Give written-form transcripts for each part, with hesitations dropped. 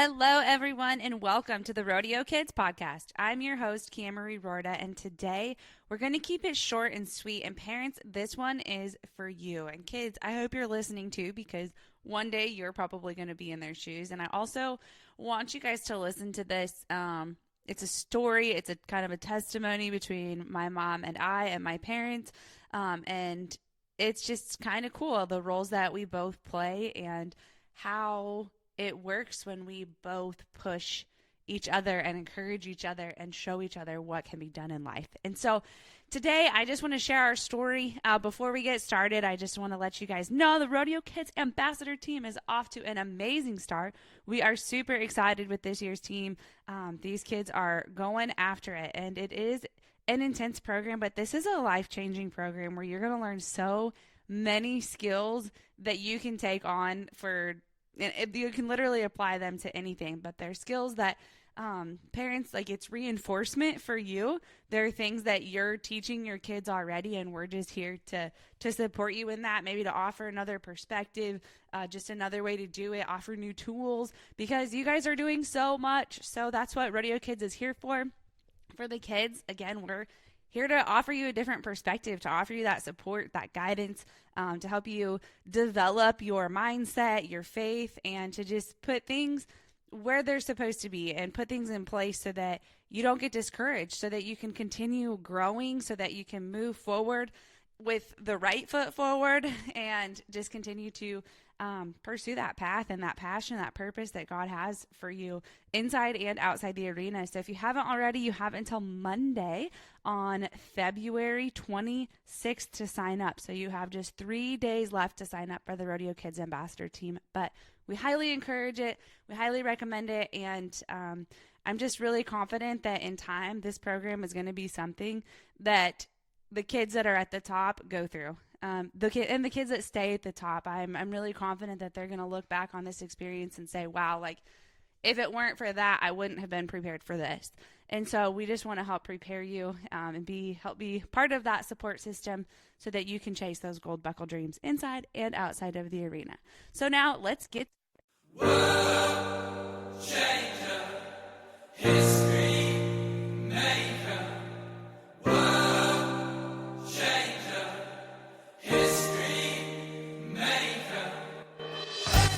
Hello, everyone, and welcome to the RodeoKids Podcast. I'm your host, Camarie Roorda, and today we're going to keep it short and sweet. And parents, this one is for you. And kids, I hope you're listening too, because one day you're probably going to be in their shoes. And I also want you guys to listen to this. It's a story. It's a kind of a testimony between my mom and I and my parents. And it's just kind of cool, the roles that we both play and how it works when we both push each other and encourage each other and show each other what can be done in life. And so today I just want to share our story. Before we get started, I just want to let you guys know the RodeoKids Ambassador team is off to an amazing start. We are super excited with this year's team. These kids are going after it, and it is an intense program, but this is a life-changing program where you're going to learn so many skills that you can take on and you can literally apply them to anything, but they're skills that parents, like, it's reinforcement for you. There are things that you're teaching your kids already, and we're just here to support you in that, maybe to offer another perspective, just another way to do it, offer new tools, because you guys are doing so much. So that's what RodeoKids is here for. For the kids, again, we're here to offer you a different perspective, to offer you that support, that guidance, to help you develop your mindset, your faith, and to just put things where they're supposed to be and put things in place so that you don't get discouraged, so that you can continue growing, so that you can move forward with the right foot forward and just continue to pursue that path and that passion, that purpose that God has for you inside and outside the arena. So if you haven't already, you have until Monday on February 26th to sign up. So you have just 3 days left to sign up for the RodeoKids Ambassador team. But we highly encourage it. We highly recommend it. And I'm just really confident that in time, this program is going to be something that the kids that are at the top go through. The kids that stay at the top, I'm really confident that they're going to look back on this experience and say, wow, like, if it weren't for that, I wouldn't have been prepared for this. And so we just want to help prepare you and help be part of that support system so that you can chase those gold buckle dreams inside and outside of the arena. So now let's get World changer, history maker. World changer, history maker.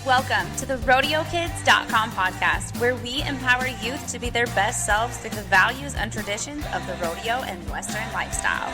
Welcome to the RodeoKids.com podcast, where we empower youth to be their best selves through the values and traditions of the rodeo and Western lifestyle.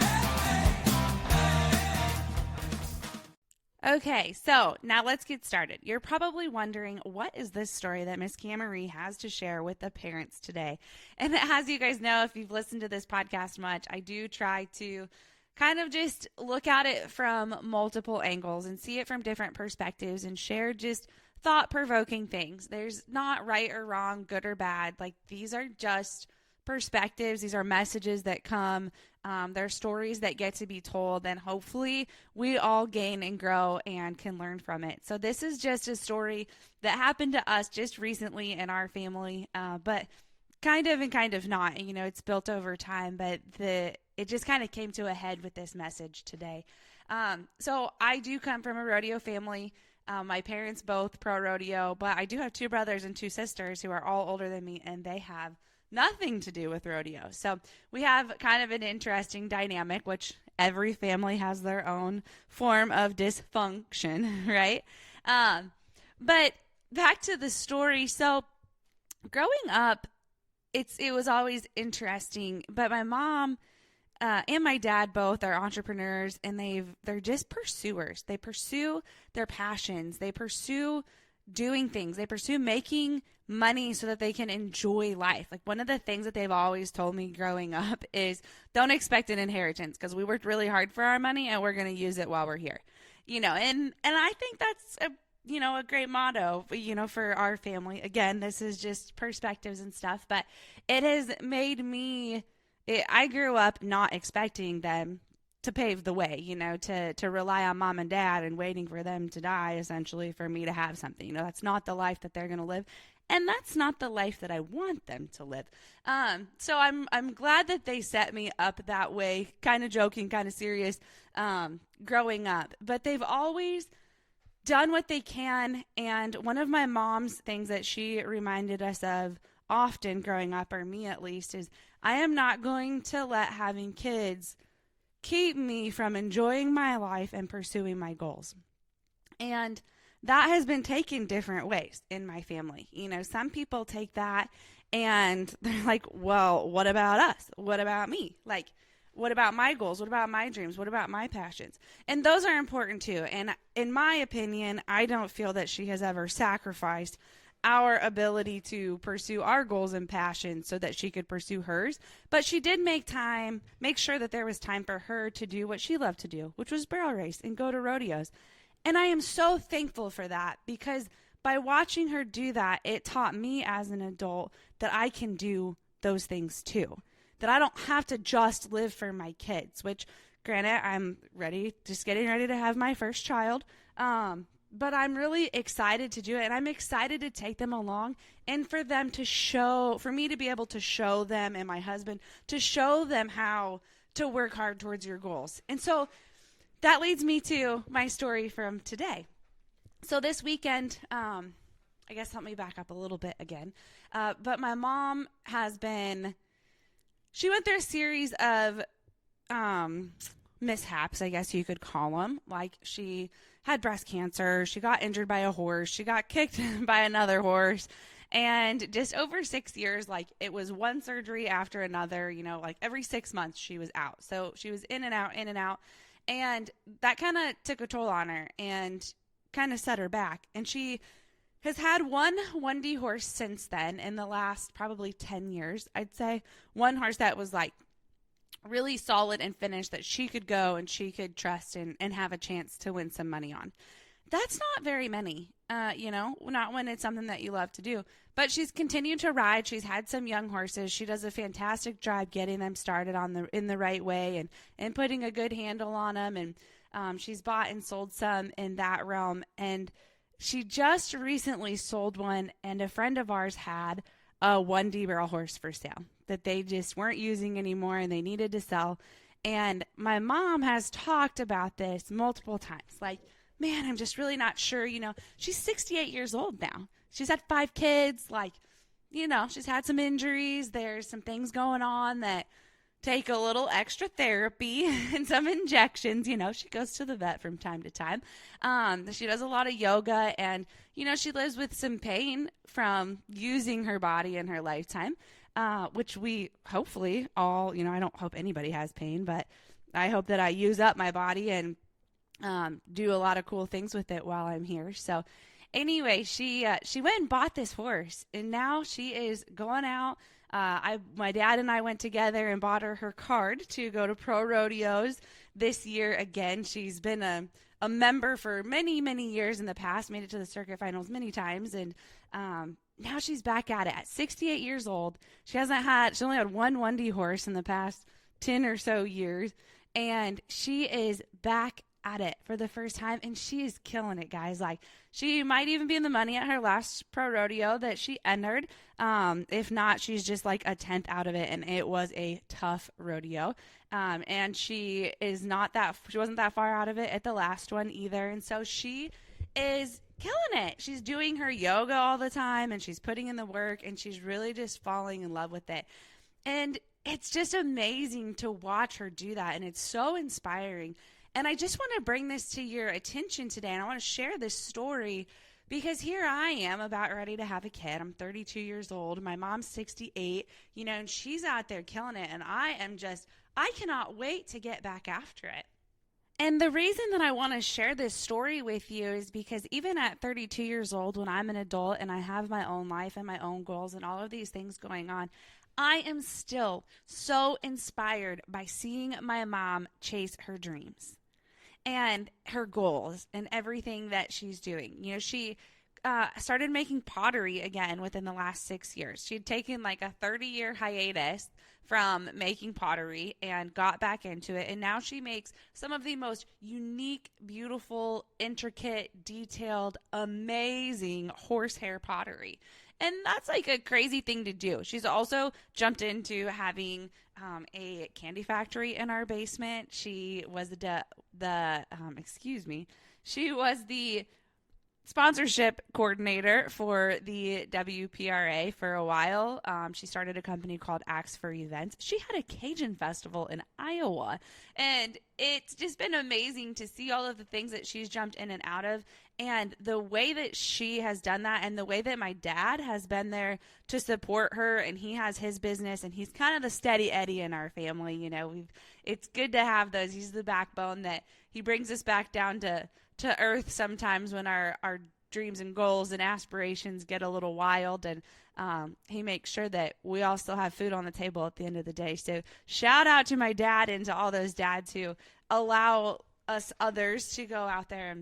Okay, so now let's get started. You're probably wondering, what is this story that Miss Camarie has to share with the parents today? And as you guys know, if you've listened to this podcast much, I do try to kind of just look at it from multiple angles and see it from different perspectives and share just thought-provoking things. There's not right or wrong, good or bad. Like, these are just perspectives. These are messages that come. They're stories that get to be told, and hopefully we all gain and grow and can learn from it. So this is just a story that happened to us just recently in our family, but kind of and kind of not. You know, it's built over time, but it just kind of came to a head with this message today. So I do come from a rodeo family. My parents both pro rodeo, but I do have 2 brothers and 2 sisters who are all older than me, and they have nothing to do with rodeo. So we have kind of an interesting dynamic, which every family has their own form of dysfunction, right? But back to the story. So growing up, it was always interesting, but my mom and my dad both are entrepreneurs, and they're just pursuers. They pursue their passions. They pursue doing things. They pursue making money so that they can enjoy life. Like, one of the things that they've always told me growing up is, don't expect an inheritance, because we worked really hard for our money and we're going to use it while we're here. You know, and I think that's a great motto, for our family. Again, this is just perspectives and stuff, but it has made I grew up not expecting them to pave the way, to rely on mom and dad and waiting for them to die, essentially, for me to have something. That's not the life that they're going to live. And that's not the life that I want them to live. So I'm glad that they set me up that way, kind of joking, kind of serious, growing up. But they've always done what they can. And one of my mom's things that she reminded us of often growing up, or me at least, is I am not going to let having kids keep me from enjoying my life and pursuing my goals. And that has been taken different ways in my family. You know, some people take that and they're like, well, what about us? What about me? Like, what about my goals? What about my dreams? What about my passions? And those are important too. And in my opinion, I don't feel that she has ever sacrificed our ability to pursue our goals and passions so that she could pursue hers. But she did make sure that there was time for her to do what she loved to do, which was barrel race and go to rodeos. And I am so thankful for that, because by watching her do that, it taught me as an adult that I can do those things too. That I don't have to just live for my kids, which granted, I'm getting ready to have my first child. But I'm really excited to do it, and I'm excited to take them along and for me to be able to show them, and my husband, to show them how to work hard towards your goals. And so that leads me to my story from today. So this weekend, I guess help me back up a little bit again. But my mom she went through a series of mishaps, I guess you could call them. Like, she had breast cancer, she got injured by a horse, she got kicked by another horse, and just over 6 years, like, it was one surgery after another, like every 6 months she was out. So she was in and out, and that kind of took a toll on her and kind of set her back. And she has had one 1D horse since then in the last probably 10 years, I'd say. One horse that was like really solid and finished, that she could go and she could trust and have a chance to win some money on. That's not very many, not when it's something that you love to do. But she's continued to ride. She's had some young horses. She does a fantastic job getting them started in the right way and putting a good handle on them. And she's bought and sold some in that realm. And she just recently sold one, and a friend of ours had a 1D barrel horse for sale that they just weren't using anymore and they needed to sell. And my mom has talked about this multiple times. Like, man, I'm just really not sure. She's 68 years old now. She's had 5 kids. Like, she's had some injuries. There's some things going on that take a little extra therapy and some injections. She goes to the vet from time to time. She does a lot of yoga, and, she lives with some pain from using her body in her lifetime, which we hopefully all, I don't hope anybody has pain, but I hope that I use up my body and do a lot of cool things with it while I'm here. So anyway, she went and bought this horse, and now she is going out. My dad and I went together and bought her card to go to pro rodeos this year again. She's been a member for many, many years in the past, made it to the circuit finals many times, and now she's back at it at 68 years old. She only had one 1D horse in the past 10 or so years, and she is back at it for the first time, and she is killing it, guys. Like, she might even be in the money at her last pro rodeo that she entered. If not, she's just like a 10th out of it, and it was a tough rodeo. And she wasn't that far out of it at the last one either. And so she is killing it. She's doing her yoga all the time, and she's putting in the work, and she's really just falling in love with it. And it's just amazing to watch her do that, and it's so inspiring. And I just want to bring this to your attention today, and I want to share this story because here I am about ready to have a kid. I'm 32 years old. My mom's 68, and she's out there killing it, and I cannot wait to get back after it. And the reason that I want to share this story with you is because even at 32 years old, when I'm an adult and I have my own life and my own goals and all of these things going on, I am still so inspired by seeing my mom chase her dreams and her goals and everything that she's doing. She started making pottery again within the last 6 years. She'd taken like a 30-year hiatus from making pottery and got back into it. And now she makes some of the most unique, beautiful, intricate, detailed, amazing horsehair pottery. And that's like a crazy thing to do. She's also jumped into having a candy factory in our basement. She was she was the sponsorship coordinator for the WPRA for a while. She started a company called Acts for Events. She had a Cajun festival in Iowa, and it's just been amazing to see all of the things that she's jumped in and out of, and the way that she has done that, and the way that my dad has been there to support her, and he has his business, and he's kind of the steady Eddie in our family. You know, it's good to have those. He's the backbone that he brings us back down to earth sometimes when our dreams and goals and aspirations get a little wild, and he makes sure that we all still have food on the table at the end of the day. So shout out to my dad and to all those dads who allow us others to go out there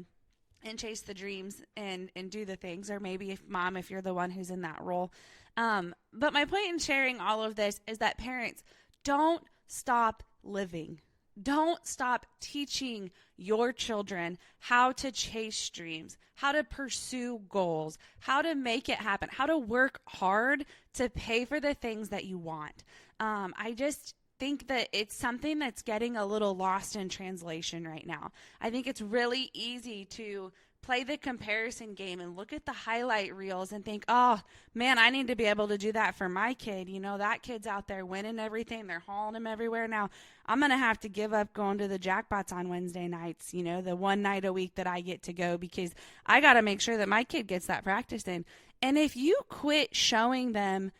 and chase the dreams and do the things, or maybe if you're the one who's in that role. But my point in sharing all of this is that parents, don't stop living. Don't stop teaching your children how to chase dreams, how to pursue goals, how to make it happen, how to work hard to pay for the things that you want. I just think that it's something that's getting a little lost in translation right now. I think it's really easy to play the comparison game and look at the highlight reels and think, oh, man, I need to be able to do that for my kid. You know, that kid's out there winning everything. They're hauling him everywhere. Now, I'm going to have to give up going to the jackpots on Wednesday nights, you know, the one night a week that I get to go, because I got to make sure that my kid gets that practice in. And if you quit showing them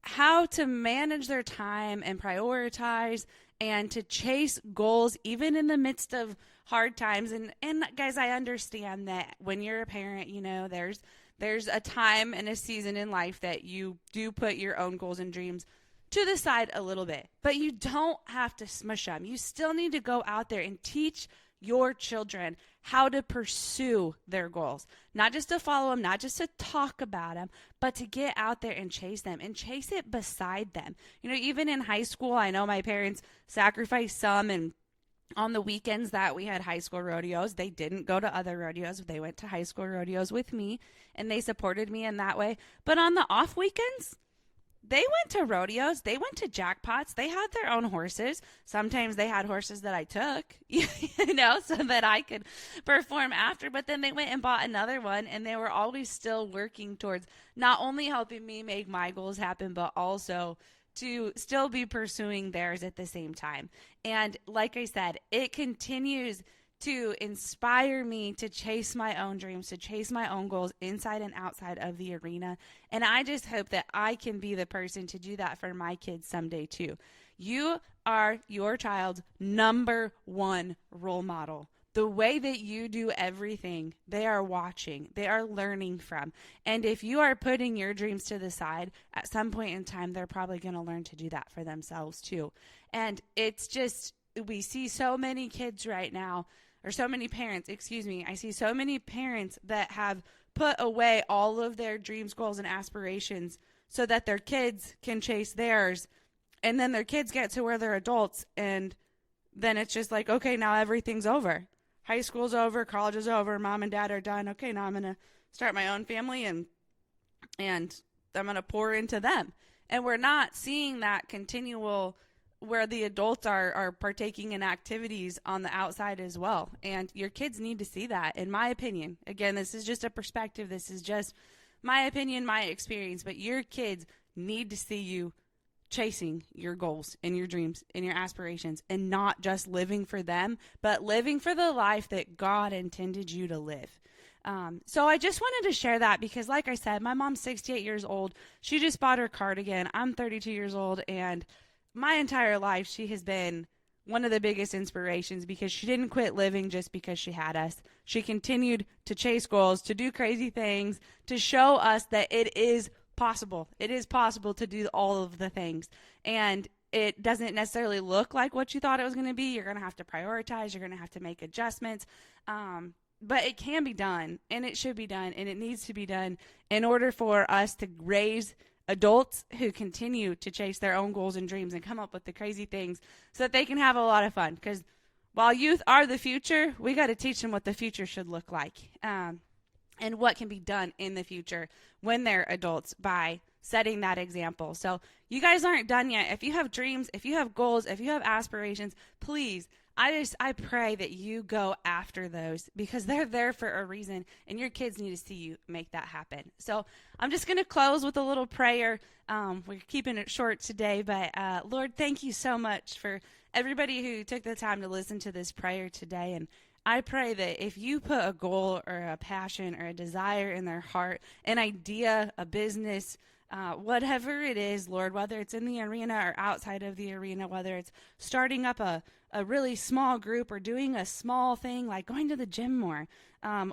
how to manage their time and prioritize and to chase goals, even in the midst of hard times. And guys, I understand that when you're a parent, you know, there's a time and a season in life that you do put your own goals and dreams to the side a little bit, but you don't have to smush them. You still need to go out there and teach your children how to pursue their goals, not just to follow them, not just to talk about them, but to get out there and chase them and chase it beside them. You know, even in high school, I know my parents sacrificed some, and on the weekends that we had high school rodeos, they didn't go to other rodeos. They went to high school rodeos with me, and they supported me in that way. But on the off weekends, they went to rodeos. They went to jackpots. They had their own horses. Sometimes they had horses that I took, you know, so that I could perform after. But then they went and bought another one, and they were always still working towards not only helping me make my goals happen, but also to still be pursuing theirs at the same time. And like I said, it continues to inspire me to chase my own dreams, to chase my own goals inside and outside of the arena. And I just hope that I can be the person to do that for my kids someday too. You are your child's number one role model. The way that you do everything, they are watching, they are learning from. And if you are putting your dreams to the side, at some point in time, they're probably going to learn to do that for themselves too. And it's just, we see so many kids right now, or so many parents, I see so many parents that have put away all of their dreams, goals, and aspirations so that their kids can chase theirs. And then their kids get to where they're adults, and then it's just like, okay, now everything's over. High school's over, college is over, mom and dad are done. Okay, now I'm going to start my own family, and I'm going to pour into them. And we're not seeing that continual where the adults are partaking in activities on the outside as well. And your kids need to see that, in my opinion. Again, this is just a perspective. This is just my opinion, my experience. But your kids need to see you chasing your goals and your dreams and your aspirations, and not just living for them, but living for the life that God intended you to live. So I just wanted to share that because, like I said, my mom's 68 years old. She just bought her cardigan. I'm 32 years old, and my entire life she has been one of the biggest inspirations because she didn't quit living just because she had us. She continued to chase goals, to do crazy things, to show us that it is possible. It is possible to do all of the things. And it doesn't necessarily look like what you thought it was going to be. You're going to have to prioritize. You're going to have to make adjustments. But it can be done, and it should be done, and it needs to be done in order for us to raise adults who continue to chase their own goals and dreams and come up with the crazy things so that they can have a lot of fun. Because while youth are the future, we got to teach them what the future should look like. And what can be done in the future when they're adults by setting that example. So you guys aren't done yet. If you have dreams, if you have goals, if you have aspirations, please, I pray that you go after those because they're there for a reason, and your kids need to see you make that happen. So I'm just going to close with a little prayer. We're keeping it short today, but Lord, thank you so much for everybody who took the time to listen to this prayer today. And I pray that if you put a goal or a passion or a desire in their heart, an idea, a business, whatever it is, Lord, whether it's in the arena or outside of the arena, whether it's starting up a really small group or doing a small thing like going to the gym more,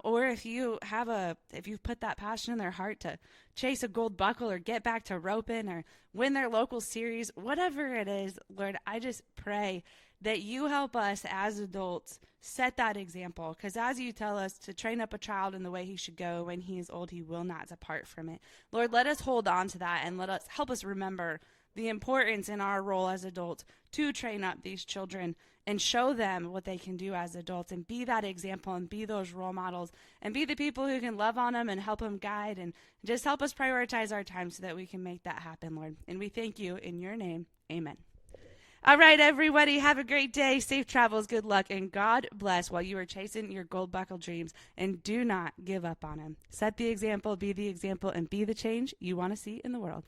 or if you've put that passion in their heart to chase a gold buckle or get back to roping or win their local series, whatever it is, Lord, I just pray that you help us as adults set that example, because as you tell us to train up a child in the way he should go, when he is old, he will not depart from it. Lord, let us hold on to that and help us remember the importance in our role as adults to train up these children and show them what they can do as adults and be that example and be those role models and be the people who can love on them and help them guide and just help us prioritize our time so that we can make that happen, Lord. And we thank you in your name. Amen. All right, everybody, have a great day. Safe travels, good luck, and God bless while you are chasing your gold buckle dreams. And do not give up on them. Set the example, be the example, and be the change you want to see in the world.